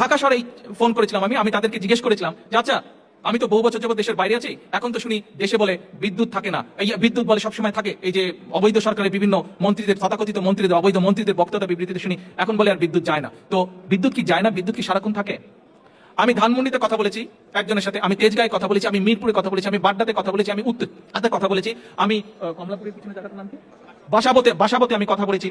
ঢাকা শহরেই ফোন করেছিলাম আমি তাদেরকে জিজ্ঞেস করেছিলাম যে আচ্ছা আমি তো বহু বছর যাবত দেশের বাইরে আছি, এখন তো শুনি দেশে বলে বিদ্যুৎ থাকে না, এই বিদ্যুৎ বলে সবসময় থাকে, এই যে অবৈধ সরকারের বিভিন্ন মন্ত্রীদের, তথাকথিত মন্ত্রীদের, অবৈধ মন্ত্রীদের বক্তব্য বিবৃতিতে শুনি এখন বলে আর বিদ্যুৎ যায় না। তো বিদ্যুৎ কি যায় না? বিদ্যুৎ কি সারাক্ষণ থাকে? আমি ধানমন্ডিতে কথা বলেছি একজনের সাথে, আমি তেজগাঁয়ে কথা বলেছি, আমি মিরপুরে কথা বলেছি, আমি বাড্ডাতে কথা বলেছি, আমি উত্তরাতে কথা বলেছি, আমি কমলাপুরের পিছনে জায়গাটার নাম কি, বাসাবোতে আমি কথা বলেছি,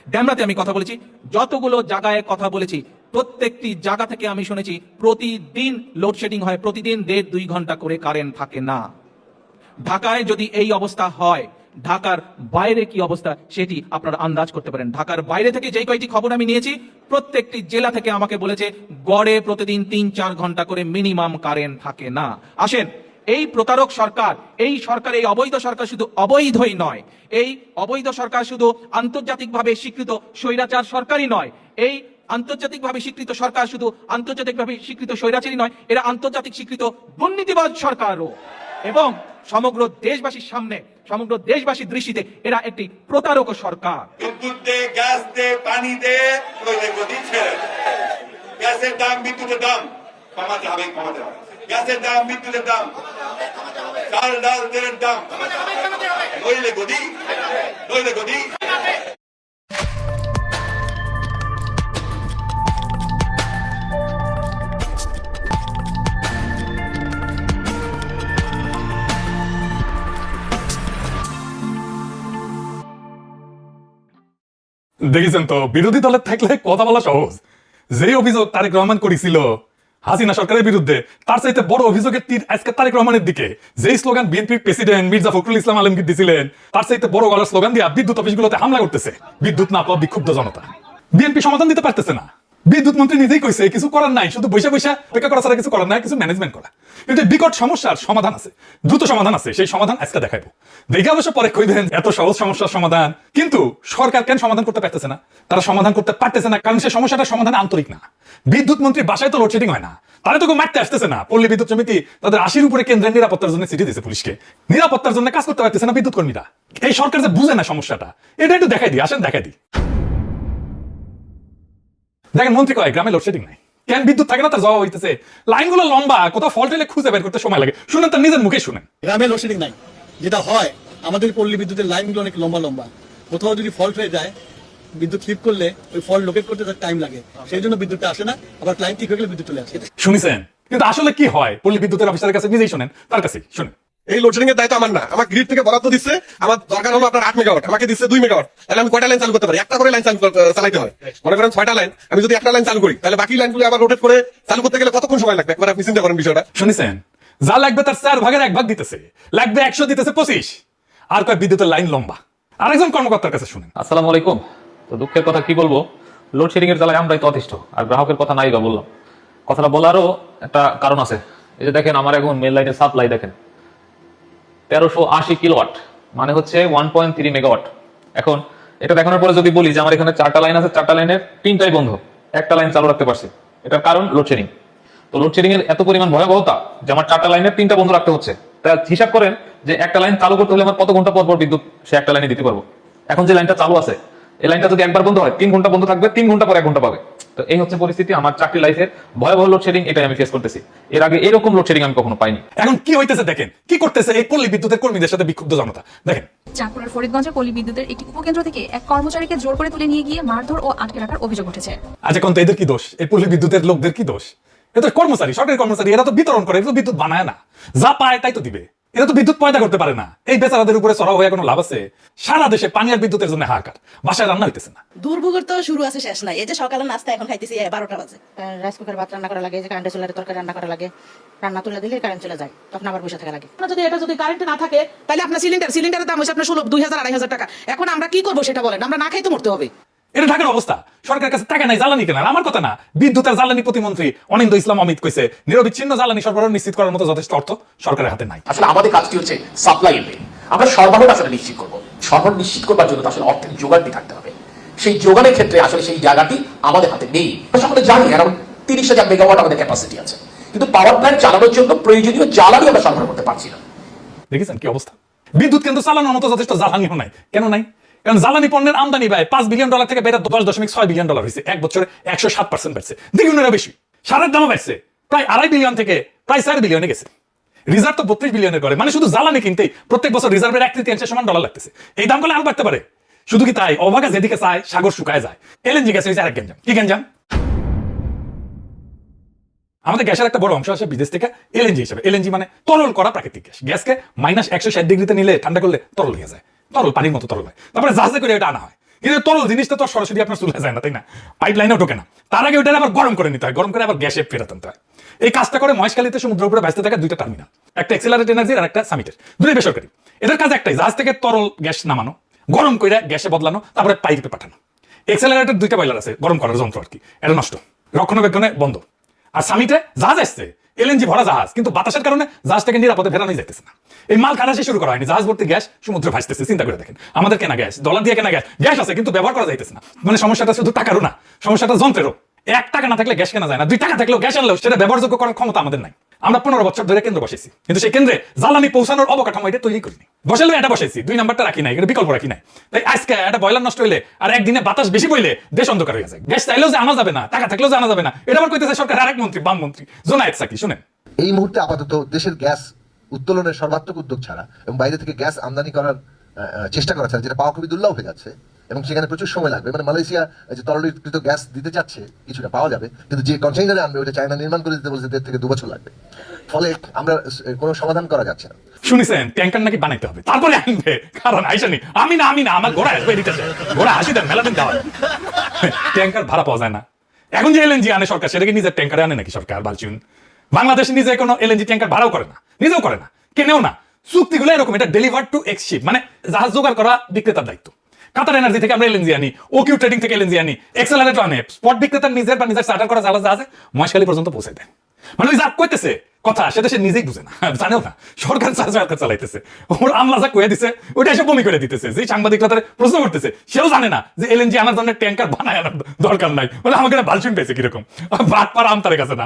ড্যামরাতে আমি কথা বলেছি, যতগুলো জায়গায় কথা বলেছি প্রত্যেকটি জায়গা থেকে আমি শুনেছি প্রতিদিন লোডশেডিং হয়, প্রতিদিন 1.5-2 ঘন্টা করে কারেন্ট থাকে না। ঢাকায় যদি এই অবস্থা হয়, ঢাকার বাইরে কি অবস্থা সেটি আপনারা আন্দাজ করতে পারেন। ঢাকার বাইরে থেকে যেই কয়টি খবর আমি নিয়েছি প্রত্যেকটি জেলা থেকে আমাকে বলেছে গড়ে প্রতিদিন 3-4 ঘন্টা করে মিনিমাম কারেন্ট থাকে না। আসেন, এই প্রতারক সরকার, এই সরকার, এই অবৈধ সরকার শুধু অবৈধই নয়, এই অবৈধ সরকার শুধু আন্তর্জাতিকভাবে স্বীকৃত স্বৈরাচার সরকারই নয়, এই আন্তর্জাতিকভাবে স্বীকৃত সরকার শুধু আন্তর্জাতিকভাবে স্বীকৃত স্বৈরাচারই নয়, এরা আন্তর্জাতিক স্বীকৃত দুর্নীতিবাজ সরকারও। এবং সমগ্র দেশবাসীর সামনে, সমগ্র দেশবাসীর দৃষ্টিতে এরা একটি প্রতারক সরকার। বিদ্যুৎ দে, গ্যাস দে, পানি দে, গ্যাসের দাম, বিদ্যুতের দাম কমাতে হবে, কমাতে হবে। গ্যাসের দাম, বিদ্যুতের দাম, চাল ডাল তেলের দাম, নইলে গদি, নইলে গদি। দেখেছেন তো, বিরোধী দলের থাকলে কথা বলা সহজ। যে অভিযোগ তারেক রহমান করেছিল হাসিনা সরকারের বিরুদ্ধে, তার চাইতে বড় অভিযোগের তীর আজকে তারেক রহমানের দিকে। যেই স্লোগান বিএনপির প্রেসিডেন্ট মির্জা ফখরুল ইসলাম আলমগীর দিছিলেন, তার চাইতে বড় গলার স্লোগান দিয়ে বিদ্যুৎ অফিসগুলোতে হামলা করতেছে বিদ্যুৎ না পাওয়া বিক্ষুব্ধ জনতা। বিএনপি সমাধান দিতে পারতেছে না। বিদ্যুৎ মন্ত্রী নিজেই কইছে কিছু করার নাই, শুধু বৈশা বৈশা অপেক্ষা করা ছাড়া কিছু করার নাই, কিছু ম্যানেজমেন্ট করা। কিন্তু বিকট সমস্যার সমাধান আছে, দ্রুত সমাধান আছে, সেই সমাধান আজকে দেখাবো। দেখে অবশ্য পরে কইবেন এত সহজ সমস্যার সমাধান, কিন্তু সরকার কেন সমাধান করতে পারতেছে না? তারা সমাধান করতে পারতেছে না কারণ সেই সমস্যাটার সমাধান আন্তরিক না। বিদ্যুৎ মন্ত্রী বাসায় তো লোডশেডিং হয় না, তারা তো মারতে আসতেছে না। পল্লী বিদ্যুৎ সমিতি তাদের 80-র উপরে কেন্দ্রের নিরাপত্তার জন্য চিঠি দিয়েছে পুলিশকে, নিরাপত্তার জন্য কাজ করতে পারতেছে না বিদ্যুৎ কর্মীরা। এই সরকার যে বুঝে না সমস্যাটা, এটা একটু দেখাই দিই, আসেন দেখাই দিই। দেখেন, মন্ত্রী কয় গ্রামে লোডশেডিং নাই, কেন বিদ্যুৎ থাকে না তার জবাব হইতেছে লাইনগুলো লম্বা, কোথাও ফল্ট হলে খুঁজে বের করতে সময় লাগে। শুনেন, তার নিজের মুখে শুনেন। গ্রামে লোডশেডিং নাই, যেটা হয় আমাদের পল্লী বিদ্যুতের লাইনগুলো অনেক লম্বা লম্বা, কোথাও যদি ফল্ট হয়ে যায়, বিদ্যুৎ ফ্লিপ করলে ওই ফল্ট লোকেট করতে তার টাইম লাগে, সেই জন্য বিদ্যুৎটা আসে না, আবার লাইন ঠিক হয়ে গেলে বিদ্যুৎ চলে আসে। শুনেছেন, কিন্তু আসলে কি হয় পল্লী বিদ্যুতের অফিসারের কাছে নিজেই শুনেন, তার কাছেই শুনেন। এই লোডশেডিং এর দায়িত্ব আমার না, আমার গ্রিড থেকে বরাদ্দ দিচ্ছে, আমার দরকার হলো আপনার 8 মেগাওয়াট, আমাকে দিচ্ছে 2 মেগাওয়াট, তাহলে আমি কয়টা লাইন চালু করতে পারি? একটা করে লাইন চালাইতে হয়। মনে করেন 6টা লাইন, আমি যদি একটা লাইন চালু করি তাহলে বাকি লাইনগুলো আবার রোটেট করে চালু করতে গেলে কতক্ষণ সময় লাগবে? একবার আপনি চিন্তা করেন বিষয়টা। শুনেছেন, যা লাগবে তার 4 ভাগের 1 ভাগ দিতেছে, লাগবে 100 দিতেছে 25, আর কয় বিদ্যুতের লাইন লম্বা। আরেকজন কর্মকর্তার কাছে শুনেন। আসসালামু আলাইকুম। তো দুঃখের কথা কি বলবো, লোডশেডিং এর জ্বালায় আমরাই তো অতিষ্ঠ, আর গ্রাহকের কথা নাই বা বললাম। কথাটা বলারও একটা কারণ আছে। এই যে দেখেন, আমার এখন মেল লাইনের সাপ্লাই দেখেন 1380 কিলোওয়াট, মানে হচ্ছে 1.3 মেগাওয়াট। এখন এটা দেখানোর পরে যদি বলি যে আমার এখানে 4টা লাইন আছে, 4টা লাইনের 3টাই বন্ধ, একটা লাইন চালু রাখতে পারছি, এটার কারণ লোডশেডিং। তো লোডশেডিং এর এত পরিমাণ ভয়াবহতা যে আমার 4টা লাইনের 3টা বন্ধ রাখতে হচ্ছে। তা হিসাব করেন যে একটা লাইন চালু করতে হলে আমার কত ঘন্টা পর পর বিদ্যুৎ সে একটা লাইনে দিতে পারবো। এখন যে লাইনটা চালু আছে, এই লাইনটা যদি একবার বন্ধ হয় 3 ঘন্টা বন্ধ থাকবে, 3 ঘন্টা পর 1 ঘন্টা পাবে। তো এই হচ্ছে পরিস্থিতি আমার চাকরি লাইফের ভয়াবহ লোডশেডিং, এটাই আমি ফেস করতেছি। এর আগে এরকম লোডশেডিং আমি কখনো পাইনি। এখন কি হইতেছে দেখেন, কি করতেছে এই পল্লী বিদ্যুতের কর্মীদের সাথে বিক্ষুব্ধ জনতা। দেখেন, চাঁদপুরের ফরিদগঞ্জে পল্লী বিদ্যুতের একটি উপকেন্দ্র থেকে এক কর্মচারীকে জোর করে তুলে নিয়ে গিয়ে মারধর ও আটকে রাখার অভিযোগ উঠেছে। আচ্ছা, কোন এদের কি দোষ? এই পল্লী বিদ্যুতের লোকদের কি দোষ? এরা তো কর্মচারী, সরকারি কর্মচারী, এরা তো বিতরণ করে, এরা তো বিদ্যুৎ বানায় না, যা পায় তাই তো দিবে। এরা তো বিদ্যুৎ পয়দা করতে পারে না। এই বেচারাদের উপরে চড়াও হয়ে কোনো লাভ আছে? সারা দেশে পানি আর বিদ্যুতের জন্য হাহাকার, বাসায় রান্না হইতেছে না। দুর্ভোগের তো শুরু আছে শেষ নাই। এই যে সকালের নাস্তা এখন খাইতেছি 12টা বাজে, রাইস কুকার ভাত রান্না করা লাগে, যে কারেন্টের চুলার তরকারি রান্না করা লাগে, রান্না তুলে দিলে কারেন্ট চলে যায়, তখন আবার বসে থাকা লাগে। যদি এটা যদি কারেন্ট না থাকে তাহলে আপনার সিলিন্ডারের দাম হচ্ছে আপনার 2000-2500 টাকা। এখন আমরা কি করবো সেটা বলেন? আমরা না খাই তো মরতে হবে। এটা ঢাকার অবস্থা, সরকারের কাছে টাকা নাই জ্বালানি কেনার। আমার কথা না, বিদ্যুৎ আর জ্বালানি প্রতিমন্ত্রী অনিন্দ ইসলাম অমিত কইছে নিরবিচ্ছিন্ন জ্বালানি সরবরাহ নিশ্চিত করার মতো যথেষ্ট অর্থ সরকারের হাতে নাই। আসলে আমাদের কাজটি হচ্ছে সাপ্লাই এর, আমরা সরবরাহ আসলে নিশ্চিত করবো। সরবরাহ নিশ্চিত করবার জন্য আসলে অর্থের জোগাড়টি থাকতে হবে। সেই জোগাড়ের ক্ষেত্রে আসলে সেই জায়গাটি আমাদের হাতে নেই। আমরা জানি অ্যারাউন্ড 30,000 মেগাওয়াট আমাদের ক্যাপাসিটি আছে, কিন্তু পাওয়ার প্ল্যান্ট চালানোর জন্য প্রয়োজনীয় জ্বালানি আমরা সরবরাহ করতে পারছি না। দেখেছেন কি অবস্থা? বিদ্যুৎ কেন্দ্র চালানোর মতো যথেষ্ট জ্বালানিও নাই। কেন নাই? কারণ জ্বালানি পণ্যের আমদানি ব্যয় $5 বিলিয়ন থেকে বেড়ে $10.6 বিলিয়ন হয়েছে, এক বছরে 107% বেড়েছে, দ্বিগুণেরও বেশি। সারের দামও বেড়েছে, প্রায় $2.5 বিলিয়ন থেকে প্রায় $4 বিলিয়নে গেছে। রিজার্ভ তো 32 বিলিয়নের করে, মানে শুধু জ্বালানি কিনতেই প্রত্যেক বছর রিজার্ভের 1/3 সমান ডলার লাগতেছে। এই দাম করলে আরো বাড়তে পারে। শুধু কি তাই, অভাগা যেদিকে চায় সাগর শুকায় যায়। এলএনজি গ্যাস হয়েছে আরেক গেঞ্জাম। কি গেঞ্জাম? আমাদের গ্যাসের একটা বড় অংশ আসে বিদেশ থেকে এলএনজি হিসেবে। এলএনজি মানে তরল করা প্রাকৃতিক গ্যাস। গ্যাসকে -160 ডিগ্রিতে নিলে ঠান্ডা করলে তরল হয়ে যায়, তরল পানির মতো তরল হয়, তারপরে জাহাজে করে এটা আনা হয়। কিন্তু তরল জিনিসটা তো সরাসরি আপনার চুলে যায় না, তাই না? পাইপ লাইনেও ঢোকে না। তার আগে ওটা আবার গরম করে নিতে হয়, গরম করে আবার গ্যাসে ফেরত আনতে হয়। এই কাজটা করে মহেশখালীতে সমুদ্রের উপরে ভাসতে থাকা 2টা টার্মিনাল, একটা এক্সেলারেট এনার্জির আর একটা সামিটের, দুটোই বেসরকারি। এদের কাজ একটাই, জাহাজ থেকে তরল গ্যাস নামানো, গরম করে গ্যাসে বদলানো, তারপরে পাইপে পাঠানো। এক্সেলারেটের 2টা বয়লার আছে, গরম করার যন্ত্র আর কি, এটা নষ্ট, রক্ষণাবেক্ষণে বন্ধ। আর সামিটে জাহাজ আসছে, এলএনজি ভরা জাহাজ, কিন্তু বাতাসের কারণে জাহাজটাকে নিরাপদে ফেরানোই যাইতেছে না। এই মাল খালাসি শুরু করা হয়নি, জাহাজ ভর্তি গ্যাস সমুদ্রে ভাসতেছে। চিন্তা করে দেখেন, আমাদের কেনা গ্যাস, ডলার দিয়ে কেনা গ্যাস, গ্যাস আছে কিন্তু ব্যবহার করা যাইতেছে না। মানে সমস্যাটা শুধু টাকারও না, সমস্যাটা যন্ত্রেরও। $1 না থাকলে গ্যাস কেনা যায় না, $2 থাকলেও গ্যাস আনলেও সেটা ব্যবহারযোগ্য করার ক্ষমতা আমাদের নাই। আমরা 15 বছর ধরে কেন্দ্র বসেছি, কিন্তু সেই কেন্দ্রে জ্বালানি পৌঁছানোর অবকাঠামো এটা তৈরি করিনি। বসালে এটা বসেছি, 2 নাম্বারটা রাখি নাই, এটা বিকল্প রাখি নাই। তাই আজকে একটা বয়লার নষ্ট হইলে আর একদিনে বাতাস বেশি বইলে দেশ অন্ধকার হয়ে যায়। গ্যাস চাইলেও যে আনা যাবে না, টাকা থাকলেও যে আনা যাবে না, এটা আবার কইতেছে সরকার আরেক মন্ত্রী, বাম মন্ত্রী জোনায়েদ সাকি। শুনেন, এই মুহূর্তে আপাতত দেশের গ্যাস উত্তোলনের সর্বাত্মক উদ্যোগ ছাড়া এবং বাইরে থেকে গ্যাস আমদানি করার চেষ্টা করা ছাড়া, যেটা পাওয়া খুবই দুর্লভ হয়ে যাচ্ছে এবং সেখানে প্রচুর সময় লাগবে। মানে মালয়েশিয়া যে তরলীকৃত গ্যাস দিতে চাচ্ছে, কিছুটা পাওয়া যাবে, কিন্তু যে কন্টেইনারে আনবে ওটা চায়না নির্মাণ করে দিতে বলছে 1.5 থেকে 2 বছর লাগবে। ফলে আমরা কোনো সমাধান করা যাচ্ছে না। শুনেছেন ট্যাঙ্কার নাকি বানাইতে হবে, তারপরে আনবে। কারণ আইসানি আমি না আমার ঘোড়া আসবে, ঘোড়া হাসি দেন, মেলা দিন দেওয়া ট্যাঙ্কার ভাড়া পাওয়া যায় না। এখন যে এলএনজি আনে সরকার, সেটাকে নিজের ট্যাঙ্কারে আনে নাকি সরকার? বালচুন, বাংলাদেশ নিজে কোনো এলএনজি ট্যাঙ্কার ভাড়াও করে না, নিজেও করে না, কেনেও না। চুক্তিগুলো এরকম, এটা ডেলিভার টু এক্সশিপ, মানে জাহাজ জোগাড় করা বিক্রেতার দায়িত্ব। কাতার এনার্জি থেকে আমরা এলএনজি আনি, ওকিউ ট্রেডিং থেকে এলএনজি আনি, এক্সেলারেটর আনে, স্পট বিক্রেতার নিজের বা নিজের চার্টার করা জাহাজে মহেশখালী পর্যন্ত পৌঁছে দেয়। মানে ওই যা কইতেছে কথা, সেটা সে নিজেই বুঝে না, জানেও না। সরকার চালাইতেছে, ওর আমলা যা কয়ে দিছে ওইটা এসে বমি করে দিতেছে। যে সাংবাদিকরা তার প্রশ্ন করতেছে, সেও জানে না যে এলএনজি আনার জন্য ট্যাঙ্কার বানায় আনার দরকার নাই। মানে আমাকে বালচুন পেয়েছে কিরকম, বাদ পার আম তার কাছে না।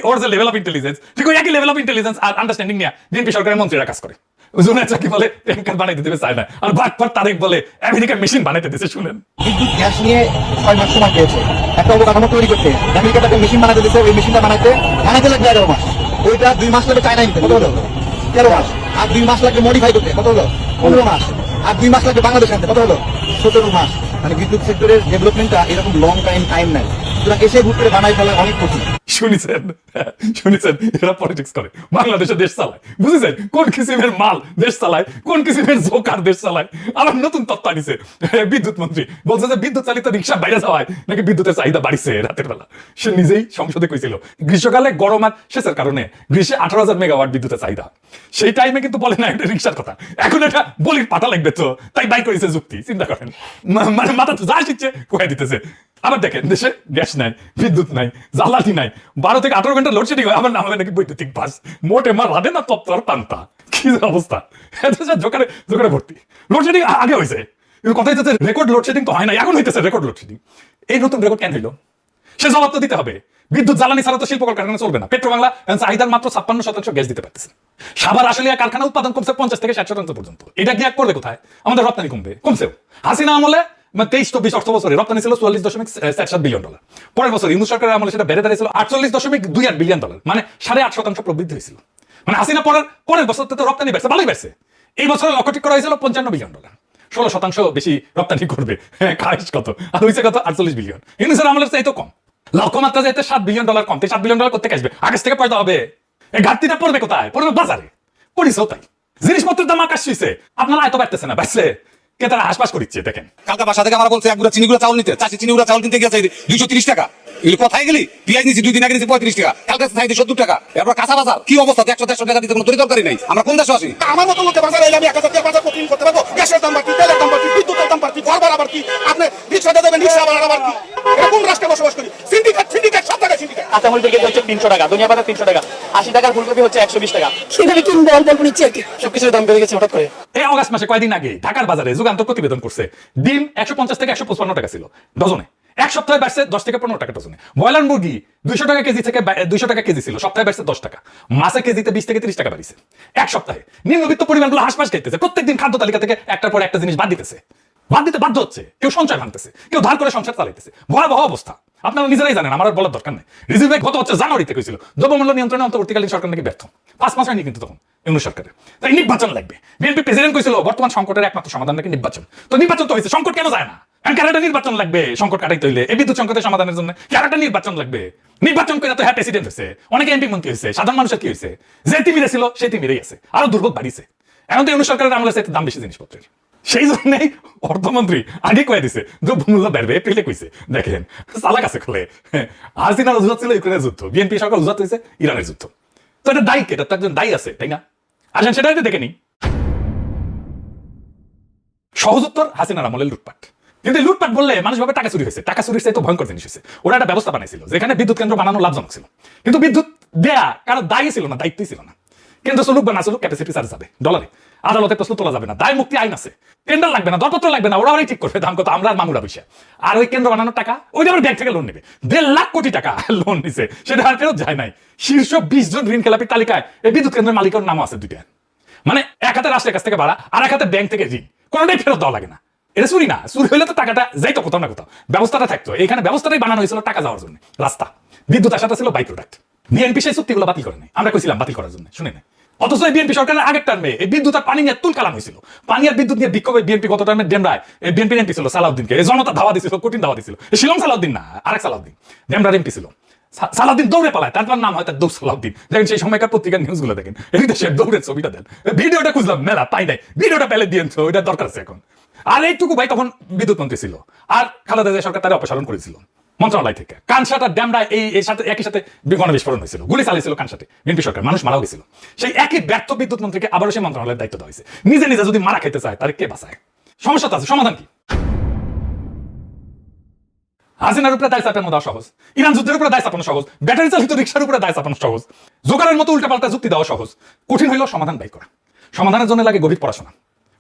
ওর যে লেভেল অফ ইন্টেলিজেন্স, ঠিক ওই একই লেভেল অফ ইন্টেলিজেন্স আর আন্ডারস্ট্যান্ডিং নিয়ে বিএনপি সরকারের মন্ত্রীরা কাজ করে। জোনায়েদ সাকি বলে ট্যাঙ্কার বানাইতে দিতে চায় না, আর বাটপার তারেক বলে আমেরিকার মেশিন বানাইতে দিতে। শুনেন, বিদ্যুৎ গ্যাস নিয়ে 6 মাস সময় পেয়েছে একটা অবকাঠামো তৈরি করতে। আমেরিকা তাকে মেশিন বানাতে দিচ্ছে, ওই মেশিনটা বানাইতে লাগবে 11 মাস। ওইটা 2 মাস লাগে চায়না নিতে, কত হলো? 13 মাস। আর 2 মাস লাগে মডিফাই করতে, কত হলো? 15 মাস। আর 2 মাস লাগে বাংলাদেশ আনতে, কত হলো? 17 মাস। মানে বিদ্যুৎ সেক্টরের ডেভেলপমেন্টটা এরকম লং টাইম নেয়। সুতরাং এসে ভুট করে বানাই ফেলা অনেক কঠিন। শুনেছেন এরা পলিটিক্স করে, বাংলাদেশে দেশ চালায়। বুঝেছেন কোন কিসিমের মাল দেশ চালায়, কোন কিসিমের জোকার দেশ চালায়। আবার নতুন তথ্য আনিছে বিদ্যুৎ মন্ত্রী, বলছে যে বিদ্যুৎ চালিত রিক্সা বাইরে যাওয়ায় নাকি বিদ্যুতের চাহিদা বাড়িছে রাতের বেলা। সে নিজেই সংসদে কইছিল গ্রীষ্মকালে গরম আর সেচের কারণে গ্রীষ্মে 18,000 মেগাওয়াট বিদ্যুতের চাহিদা। সেই টাইমে কিন্তু বলে না এটা রিক্সার কথা, এখন এটা বলির পাটা লাগবে তো, তাই বাই করেছে যুক্তি। চিন্তা করেন, মানে মাথা তো যা শিখছে কয়ে দিতেছে। আবার দেখেন দেশে গ্যাস নাই, বিদ্যুৎ নাই, জ্বালানি নাই, 12 থেকে 18 ঘন্টা লোডশেডিং হয়, আমার নাম হবে নাকি বৈদ্যুতিক বাস। মোটে মার রাধে না তপ্ত আর পান্তা, কি অবস্থা। জোকারে ভর্তি। লোডশেডিং আগে হয়েছে, কিন্তু কথা হচ্ছে রেকর্ড লোডশেডিং তো হয় না, এখন হইতেছে রেকর্ড লোডশেডিং। এই নতুন রেকর্ড কেন হইলো, সে জবাব তো দিতে হবে। বিদ্যুৎ জ্বালানি ছাড়া তো শিল্প কলকারখানা চলবে না। পেট্রো বাংলা চাহিদার মাত্র 56% গ্যাস দিতে পারতেছে। সাভার আশুলিয়া কারখানা উৎপাদন করছে 50 থেকে 60% পর্যন্ত। এটা গিয়ে করবে কোথায়? আমাদের রপ্তানি কমছেও। হাসিনা আমলে 23-24 অর্থ বছরে রপ্তানি ছিল $44.7 বিলিয়ন। পরের বছর ইউনূস সরকারের আমলে সেটা বেড়ে দাঁড়িয়েছিল $48.28 বিলিয়ন, মানে 8.5% প্রবৃদ্ধি হয়েছিল। মানে হাসিনা পরের বছর তো রপ্তানি বেড়েছে, ভালোই বেড়েছে। এই বছর লক্ষ্য ঠিক করা হয়েছিল $55 বিলিয়ন, 16% বেশি রপ্তানি করবে। খারিজ কত আর হয়েছে কত? 48 বিলিয়ন। ইউনূসের আমলের চাইতে কম, লক্ষ্যমাত্রা যাইতে $7 বিলিয়ন কম। $7 বিলিয়ন করতে আসবে, আকাশ থেকে পয়দা হবে। এই ঘাটতিটা পড়বে কোথায়? পড়বে বাজারে। পড়িছেও তাই, জিনিসপত্রের দাম আকাশ ছুঁইছে, আপনারা এত বাড়তেছে না, বাড়ছে কে তারা হাসপাস করিচ্ছে। দেখেন কালকে বাসা থেকে আমার বলছে এক গুড়া চিনি গুড়া চাউল নিতে, চাষি চিনি গুড়া চাউল কিনতে গেছে 230 টাকা। এগুলো কোথায় গেলি? পেঁয়াজ নিচ্ছি 2 দিন আগে নিচ্ছি 35 টাকা, কালকে চাইতে 70 টাকা। এরপর কাঁচা বাজার কি অবস্থা, 100-150 টাকা দিতে কোনো তরি দরকারি নাই। আমরা কোন দেশে আসি? আমার মতো লোকে বাজারে এলে আমি 1000 টাকা বাজার প্রতিদিন করতে পারবো? গ্যাসের দাম বাড়তি, তেলের দাম বাড়তি, বিদ্যুতের দাম বাড়তি, ঘর ভাড়া বাড়তি, আপনি রিক্সা দেবেন, রিক্সা ভাড়া বাড়তি। এরকম রাষ্ট্রে বসবাস করি। সিন্ডিকেট সব টাকা সিন্ডিকেট। কাঁচামরিচ কেজি হচ্ছে 300 টাকা, দুনিয়া বাজার 300 টাকা, 80 টাকার ফুলকপি হচ্ছে 120 টাকা। সেখানে কিনবো অল্প অল্প নিচ্ছে আর কি। সবকিছুর দাম বেড়ে গেছে হঠাৎ করে। এই অগাস্ট মাসে কয়েকদিন আগে ঢাকার বাজারে যুগান্তর প্রতিবেদন করছে, ডিম 150 থেকে 155 টাকা ছিল ডজনে, এক সপ্তাহে বাড়ছে 10 থেকে 15 টাকা ডজনে। ব্রয়লার মুরগি 200 টাকা কেজি থেকে 200 টাকা কেজি ছিল, সপ্তাহে বাড়ছে 10 টাকা। মাছের কেজিতে 20 থেকে 30 টাকা বাড়ছে এক সপ্তাহে। নিম্নবিত্ত পরিমাণগুলো হাসপাস খাইতেছে, প্রত্যেকদিন খাদ্য তালিকা থেকে একটার পর একটা জিনিস বাদ দিতেছে। বাদ দিতে বাধ্য হচ্ছে, কেউ সঞ্চয় ভাঙতেছে, কেউ ধার করে সংসার চালাইতেছে, ভয়াবহ অবস্থা। আপনারা নিজেরাই জানেন, আমার আর বলার দরকার নেই। রিজভি ব্যাংক গত হচ্ছে জানুয়ারিতে কইছিল দ্রব্যমূল্য নিয়ন্ত্রণে অন্তর্বর্তীকালীন সরকার নাকি ব্যর্থ। 5 মাস হয়নি কিন্তু তখন ইউনূস সরকারের। তাই নির্বাচন লাগবে। বিএনপি প্রেসিডেন্ট কইছিল বর্তমান সংকটের একমাত্র সমাধান নাকি নির্বাচন। তো নির্বাচন তো হয়েছে, সংকট কেন যায় না? কারণ নির্বাচন লাগবে সংকট কাটাইতে হইলে, এই বিদ্যুৎ সংকটের সমাধানের জন্য কারাটা নির্বাচন লাগবে। নির্বাচন করে তো হ্যাঁ প্রেসিডেন্ট হয়েছে, অনেকে এমপি মন্ত্রী হয়েছে, সাধারণ মানুষের কি হয়েছে? যে তিমিরে ছিল সেই তিমিরেই আছে, আরো দুর্ভোগ বাড়িছে। এখন তো ইউনূস সরকারের আমলের চাইতে দাম বেশি জিনিসপত্রের। সেই জন্যই অর্থমন্ত্রী আগে কয়ে দিছে দ্রব্যমূল্য বাড়বে, এপ্রিলে কইছে। দেখেন চালাক আছে খোলে। হাসিনার অজুহাত ছিল ইউক্রেনের যুদ্ধ, বিএনপি সরকার অজুহাত হয়েছে ইরানের যুদ্ধ। তো এটা দায়ী কে? এটা তো একজন দায়ী আছে, তাই না? আসেন সেটা দেখে নি। সহজ উত্তর, হাসিনার আমলের লুটপাট। কিন্তু লুটপাট বললে মানুষ ভাবে টাকা চুরি হয়েছে। টাকা চুরির চাইতে ভয়ঙ্কর জিনিস হয়েছে। ওরা একটা ব্যবস্থা বানাইছিল যেখানে বিদ্যুৎ কেন্দ্র বানানো লাভজনক ছিল, কিন্তু বিদ্যুৎ দেয়া কারো দায়ী ছিল না, দায়িত্বই ছিল না। কেন্দ্র চলুক বা না চলুক, ক্যাপাসিটি চার্জ যাবে ডলারে, আদালতে প্রশ্ন তোলা যাবে না, দায় মুক্তি আইন আছে, টেন্ডার লাগবে না, দরপত্র লাগবে না, ওরাই ঠিক করবে দাম কত, আমরা আর মামুরা বসে। আর ওই কেন্দ্র বানানোর টাকা ওইটা আবার ব্যাংক থেকে লোন নেবে। 1.5 লাখ কোটি টাকা লোন নিছে, সেটা আর ফেরত যায় নাই। শীর্ষ 20 জন ঋণ খেলাপির তালিকায় এই বিদ্যুৎ কেন্দ্রের মালিকের নাম আছে দুইটা। মানে এক হাতে রাষ্ট্রের কাছ থেকে ভাড়া, আর এক হাতে ব্যাংক থেকে ঋণ, কোনোটাই ফেরত দেওয়া লাগে না। এটা চুরি না, চুরি হইলে তো টাকাটা যাইতো কোথাও না কোথাও, ব্যবস্থাটা থাকতো। এখানে ব্যবস্থাটাই বানানো হয়েছিল টাকা যাওয়ার জন্য। রাস্তা, বিদ্যুৎ আসাটা ছিল বাই প্রোডাক্ট। বিএনপি সেই চুক্তিগুলো বাতিল করে নাই, আমরা কইছিলাম বাতিল করার জন্য, শুনে নাই। অথচ বিএনপি সরকারের আগের টার্মে এই বিদ্যুৎ আর পানি নিয়ে তুল কালাম হয়েছিল। পানি আর বিদ্যুৎ নিয়ে বিক্ষোভে বিএনপি গত টার্মে ডেমরায় বিএনপি এমপি ছিল সালাউদ্দিনকে এই জনতা ধাওয়া দিছিল, কঠিন ধাওয়া দিছিল। শিলং সালাউদ্দিন না, আরেক সালাউদ্দিন ডেমরার এমপি ছিল। সালাউদ্দিন দৌড়ে পালায়, তারপর নাম হয় তার দৌড় সালাউদ্দিন। দেখেন সেই সময়কার পত্রিকার নিউজগুলো দেখেন, এই দেশের দৌড়ের ছবিটা দেন। ভিডিওটা খুঁজলাম মেলা পাই নাই, ভিডিওটা পেলে দিয়েন তো, ওইটা দরকার আছে এখন। আর এইটুকু ভাই তখন বিদ্যুৎ মন্ত্রী ছিল, আর খালেদা জিয়া সরকার তারা অপসারণ করেছিল মন্ত্রণালয় থেকে। কানসাটা ড্যামরায় এই সাথে একই সাথে গণবিস্ফোরণ হয়েছিল, গুলি চালিয়েছিল কানসাটে বিএনপি সরকার, মানুষ মারাও গেছিল। সেই একই ব্যর্থ বিদ্যুৎ মন্ত্রীকে আবারও সেই মন্ত্রণালয়ের দায়িত্ব দেওয়া হয়েছে। নিজে নিজে যদি মারা খেতে চায় তাহলে কে বাঁচায়? সমস্যা তো আছে, সমাধান কি? হাসিনার উপরে দায় চাপানো দেওয়া সহজ, ইরান যুদ্ধের উপরে দায় চাপানো সহজ, ব্যাটারি চালিত রিক্সার উপরে দায় চাপানো সহজ, জোগাড়ের মতো উল্টাপাল্টা যুক্তি দেওয়া সহজ। কঠিন হইলেও সমাধান বাই করা। সমাধানের জন্য লাগে গভীর পড়াশোনা,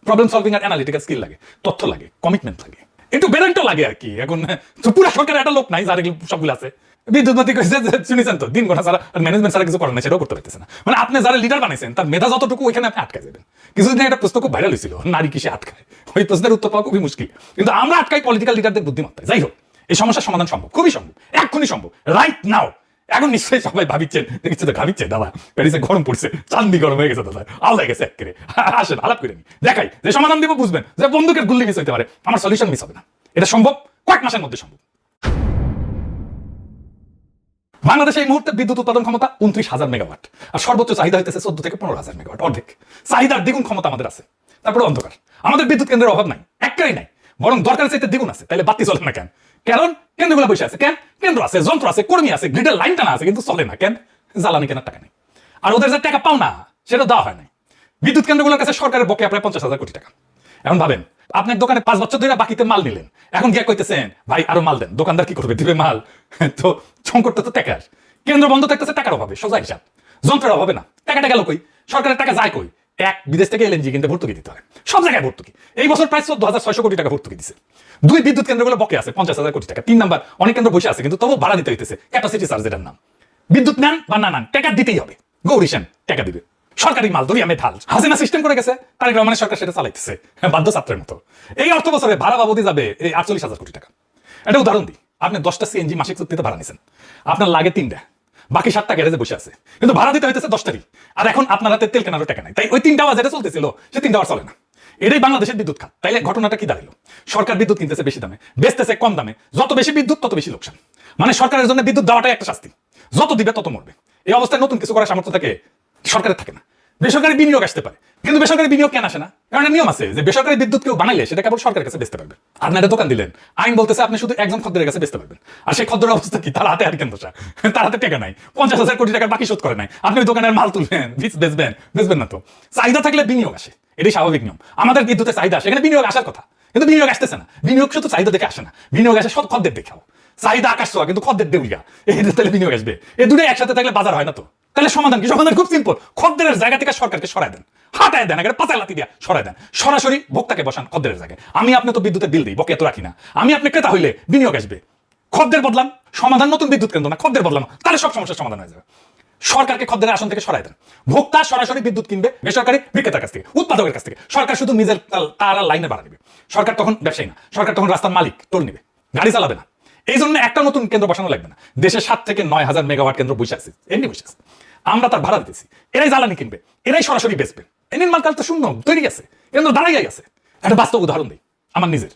প্রবলেম সলভিং আর অ্যানালিটিক্যাল স্কিল লাগে, তথ্য লাগে, কমিটমেন্ট লাগে, একটু বেরেন্ট লাগে আর কি। এখন পুরো সরকারের একটা লোক নাই যার সবগুলো আছে। বিদ্যুৎ মন্ত্রী কইছে শুনেছেন তো, দিন গোনা ছাড়া ম্যানেজমেন্ট ছাড়া কিছু করেন না, সেটাও করতে পারতেছে না। মানে আপনি যারা লিডার বানাইছেন তার মেধা যতটুকু ওইখানে আপনি আটকাই যাবেন। কিছুদিন একটা প্রশ্ন খুব ভাইরাল হয়েছিল, নারী কিসে আটকায়? ওই প্রশ্নের উত্তর পাওয়া খুবই মুশকিল, কিন্তু আমরা আটকাই পলিটিক্যাল লিডারদের বুদ্ধিমত্তায়। যাই হোক, এই সমস্যার সমাধান সম্ভব, খুবই সম্ভব, এক্ষুনি সম্ভব, রাইট নাও। এখন নিশ্চয়ই সবাই ভাবিচ্ছেন, দেখছি তো ঘাবিচ্ছে দাদা, প্যারিসে গরম পড়ছে, চান্দি গরম হয়ে গেছে দাদা, আলাদা গেছে একেবারে। আসেন আলাপ করে নি, দেখাই যে সমাধান দিব, বুঝবেন যে বন্দুকের গুল্লি মিস হইতে পারে, আমার সলিউশন মিস হবে না। এটা সম্ভব, কয়েক মাসের মধ্যে সম্ভব। বাংলাদেশে এই মুহূর্তে বিদ্যুৎ উৎপাদন ক্ষমতা 29,000 মেগাওয়াট, আর সর্বোচ্চ চাহিদা হইতেছে 14 থেকে 15,000 মেগাওয়াট, অর্ধেক। চাহিদার দ্বিগুণ ক্ষমতা আমাদের আছে, তারপরে অন্ধকার। আমাদের বিদ্যুৎ কেন্দ্রের অভাব নাই, একটাই নাই, বরং দরকারের চাইতে দ্বিগুণ আছে। তাহলে বাতি চলে না কেন? কারণ কেন্দ্রগুলো বসে আছে। কেন? কেন্দ্র আছে, যন্ত্র আছে, কর্মী আছে, গ্রিডের লাইন টানা আছে, কিন্তু চলে না কেন? জ্বালানি কেনার টাকা নেই, আর ওদের যে টাকা পাও না সেটা দেওয়া হয় নাই। বিদ্যুৎ কেন্দ্রগুলোর কাছে সরকারের বকেয়া প্রায় 50,000 কোটি টাকা। এখন ভাবেন, আপনার দোকানে 5 বছর ধরে বাকিতে মাল নিলেন, এখন গিয়ে কইতেছেন ভাই আরো মাল দেন, দোকানদার কি করবে? দিবে মাল। তো সংকটটা তো টাকার, কেন্দ্র বন্ধ থাকতেছে টাকার অভাবে, সোজা হিসাব। যন্ত্রের অভাবে না, টাকাটা গেল কই? সরকারের টাকা যায় কই? বিদেশ থেকে এলএনজি কিনতে ভর্তুকি দিতে হয়, সব জায়গায় ভর্তুকি। এই বছর প্রায় 14,600 কোটি টাকা ভর্তুকি দিচ্ছে। 2 বিদ্যুৎ কেন্দ্রগুলো বকে আছে 50,000 কোটি টাকা। 3 নাম্বার, অনেক কেন্দ্র বসে আছে কিন্তু তবু ভাড়া দিতে হইতেছে, ক্যাপাসিটি চার্জের নাম। বিদ্যুৎ নেন বা না নেন, টাকা দিতেই হবে। গৌরিশান টাকা দিবে, সরকারি মাল দরিয়া মেধাল। হাসিনা সিস্টেম করে গেছে, তারেক রহমানের সরকার সেটা চালাইতেছে বাধ্য ছাত্রের মতো। এই অর্থ বছরে ভাড়া বাবদে যাবে এই 48,000 কোটি টাকা। এটা উদাহরণ দিই, আপনি 10টা সিএনজি মাসিক চুক্তিতে ভাড়া নিছেন, আপনার লাগে 3টা, বাকি 7টা গ্যারেজে বসে আছে, কিন্তু ভাড়া দিতে হইতেছে 10টারই। আর এখন আপনার হাতে তেল কেনারও টাকা নাই, তাই ওই 3টা আওয়াজ যেটা চলতেছিল সে 3টা আওয়াজ চলে না। এটাই বাংলাদেশের বিদ্যুৎ খাত। তাইলে ঘটনাটা কি দাঁড়ালো? সরকার বিদ্যুৎ কিনতেছে বেশি দামে, বেচতেছে কম দামে। যত বেশি বিদ্যুৎ তত বেশি লোকসান। মানে সরকারের জন্য বিদ্যুৎ দেওয়াটাই একটা শাস্তি, যত দিবে তত মরবে। এই অবস্থায় নতুন কিছু করার সামর্থ্য থাকে সরকারের থাকে না। বেসরকারি বিনিয়োগ আসতে পারে, কিন্তু বেসরকারি বিনিয়োগ কেন আসে না? কারণ নিয়ম আছে যে বেসরকারি বিদ্যুৎ কেউ বানাইলে সেটা কেবল সরকারের কাছে বেচতে পারবেন। আপনার একটা দোকান দিলেন, আইন বলতেছে আপনি শুধু একজন খদ্দের কাছে বেচতে পারবেন। আর সেই খদ্দের অবস্থা কি? তার হাতে আর কেন দোষা, তার হাতে টাকা নাই, 50,000 কোটি টাকার বাকি শোধ করে নাই। আপনি ওই দোকানের মাল তুলবেন, বেচবেন না তো। চাহিদা থাকলে বিনিয়োগ আসে, এটাই স্বাভাবিক নিয়ম। আমাদের বিদ্যুতের চাহিদা আসে, এখানে বিনিয়োগ আসার কথা, কিন্তু বিনিয়োগ আসতেছে না। বিনিয়োগ শুধু চাহিদা দেখে আসে না, বিনিয়োগ আসে সব খদ্দের দেখাও। চাহিদা আকাশ ছোঁয়া, কিন্তু খদ্দের দেউলিয়া, এই তাহলে বিনিয়োগ আসবে। এই দুটোই একসাথে থাকলে বাজার হয় না তো। তাহলে সমাধান কি? সমাধান খুব সিম্পল, খদ্দের জায়গা থেকে সরকারকে সরাই দেন, হাঁটায় দেন, একটা পাতায় লাথি দিয়া সরাই দেন, সরাসরি ভোক্তাকে বসান খদ্দের জায়গায়। আমি আপনি তো বিদ্যুতের বিল দিই, বকেয়া তো রাখি না। আমি আপনি ক্রেতা হইলে বিনিয়োগ আসবে, খদ্দের বদলান, সমাধান নতুন বিদ্যুৎ কেন্দ্র না, খদ্দের বদলানো, তাহলে সব সমস্যার সমাধান হয়ে যাবে। সরকারকে খদ্দের আসন থেকে সরাই দেন। ভোক্তা সরাসরি বিদ্যুৎ কিনবে বেসরকারি বিক্রেতার কাছ থেকে, উৎপাদকের কাছ থেকে। সরকার শুধু নিজের তার লাইনে বাড়া নেবে। সরকার তখন ব্যবসায়ী না, সরকার তখন রাস্তার মালিক, টোল নেবে, গাড়ি চালাবে না। এই জন্য একটা নতুন কেন্দ্র বসানো লাগবে না। দেশে 7 থেকে 9,000 মেগাওয়াট কেন্দ্র বসে আছে, এমনি বসে আছে। আমরা তার ভাড়া দিতেছি, এরাই জ্বালানি কিনবে, এরাই সরাসরি বেচবে। এনিন মার্কাল তো শূন্য তৈরি আছে, কেন্দ্র দাঁড়াই আছে। একটা বাস্তব উদাহরণ দিই আমার নিজের।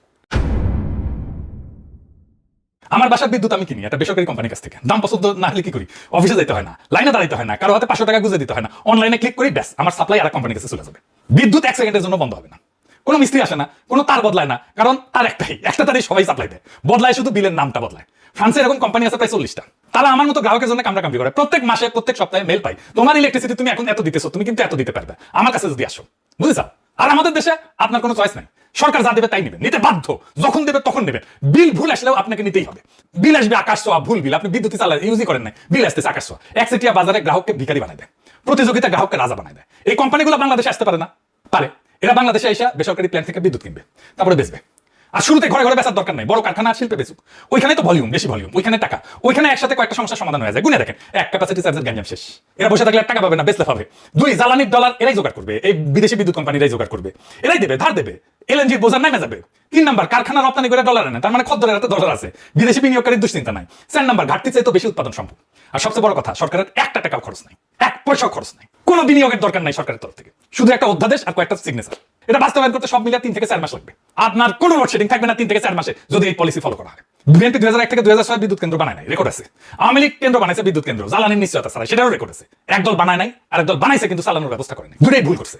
আমার বাসার বিদ্যুৎ আমি কিনি একটা বেসরকারি কোম্পানির কাছ থেকে। দাম পছন্দ না হলে কি করি? অফিসে যেতে হয় না, লাইনে দাঁড়াইতে হয় না, কারো হাতে 500 টাকা গুঁজে দিতে হয় না, অনলাইনে ক্লিক করি, ব্যাস আমার সাপ্লাই আর কোম্পানির কাছে চলে যাবে। বিদ্যুৎ 1 সেকেন্ডের জন্য বন্ধ হবে না, কোনো মিস্ত্রি আসে না, কোনো তার বদলায় না, কারণ তার একটা তারই সবাই সাপ্লাই দেয়, বদলায় শুধু বিলের নামটা বদলায়। ফ্রান্সে এরকম কোম্পানি আছে প্রায় 40টা। তারা আমার মতো গ্রাহকের জন্য কামড়াকামড়ি করে। প্রত্যেক মাসে প্রত্যেক সপ্তাহে মেল পাই, তোমার ইলেকট্রিসিটি তুমি এখন এত দিতেছো, তুমি কিন্তু এত দিতে পারবে আমার কাছে যদি আসো, বুঝেছ? আর আমাদের দেশে আপনার কোনো চয়েস নাই, সরকার যা দেবে তাই নেবে, নিতে বাধ্য, যখন দেবে তখন নেবে। বিল ভুল আসলেও আপনাকে নিতেই হবে। বিল আসবে আকাশ ছোঁয়া, ভুল বিল, আপনি বিদ্যুৎ চালা ইউজই করেন নাই, বিল আসতেছে আকাশ ছোঁয়া। একচেটিয়া বাজারে গ্রাহককে ভিখারি বানায় দেয়, প্রতিযোগিতা গ্রাহককে রাজা বানায় দেয়। এই কোম্পানিগুলো বাংলাদেশে আসতে পারে না, পারে। এরা বাংলাদেশে এসে বেসরকারি প্ল্যান্ট থেকে বিদ্যুৎ কিনবে, তারপরে বেচবে। আর শুরুতে ঘরে ঘরে বেচার দরকার নাই, বড় কারখানা আর শিল্পে বেচুক, ওইখানে তো ভলিউম, বেশি ভলিউম, ওইখানে টাকা, ওইখানে একসাথে কয়েকটা সমস্যার সমাধান হয়ে যায়। গুনে দেখেন, 1 ক্যাপাসিটি চার্জের গ্যাঞ্জাম শেষ, এরা বসে থাকলে টাকা পাবে না, বেচলে পাবে। 2 জ্বালানির ডলার এরাই জোগাড় করবে, এই বিদেশি বিদ্যুৎ কোম্পানিরাই জোগাড় করবে, এরাই দেবে, ধার দেবে, এলএনজির বোঝা নামে যাবে। 3 নাম্বার, কারখানা রপ্তানি করে ডলার আনে, তার মানে খদ্দরের হাতে ডলার আছে, বিদেশি বিনিয়োগকারীর দুশ্চিন্তা নাই। 4 নাম্বার, ঘাটতি চাইতে বেশি উৎপাদন সম্ভব। আর সবচেয়ে বড় কথা, সরকারের 1 টাকাও খরচ নাই, 1 পয়সাও খরচ নাই, কোনো বিনিয়োগের দরকার নাই সরকারের তরফ থেকে, শুধু একটা অধ্যাদেশ আর কয়েকটা সিগনেচার। এটা বাস্তবায়ন করতে সব মিলিয়ে 3 থেকে 4 মাস লাগবে। আপনার কোনো লোডশেডিং থাকবে না 3 থেকে 4 মাসে, যদি এই পলিসি ফলো করা হয়। বিএনপি 2001 থেকে 2006 বিদ্যুৎ কেন্দ্র বানায় নাই, রেকর্ড আছে। আওয়ামী লীগ কেন্দ্র বানাইছে বিদ্যুৎ কেন্দ্র, জ্বালানির নিশ্চয়তা ছাড়া, সেটারও রেকর্ড আছে। একদল বানায় নাই, আর একদল বানাইছে কিন্তু চালানোর ব্যবস্থা করে নাই, দুটোই ভুল করছে।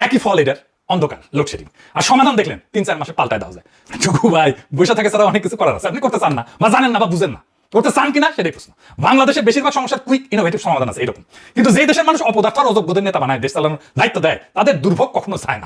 একই ফল এটার, অন্ধকার, লোডশেডিং। আর সমাধান দেখলেন 3-4 মাসে পাল্টায় দেওয়া যায়। চুকু ভাই, বসে থাকে ছাড়া অনেক কিছু করার আছে, আপনি করতে চান না, বা জানেন না, বা বুঝেন না, করতে চান কিনা সেটাই প্রশ্ন। বাংলাদেশের বেশিরভাগ সমস্যার কুইক ইনোভেটিভ সমাধান আছে এরকম, কিন্তু যে দেশের মানুষ অপদার্থ আর অযোগ্যদের নেতা বানায়, দেশ চালানোর দায়িত্ব দেয়, তাদের দুর্ভোগ কখনো যায় না।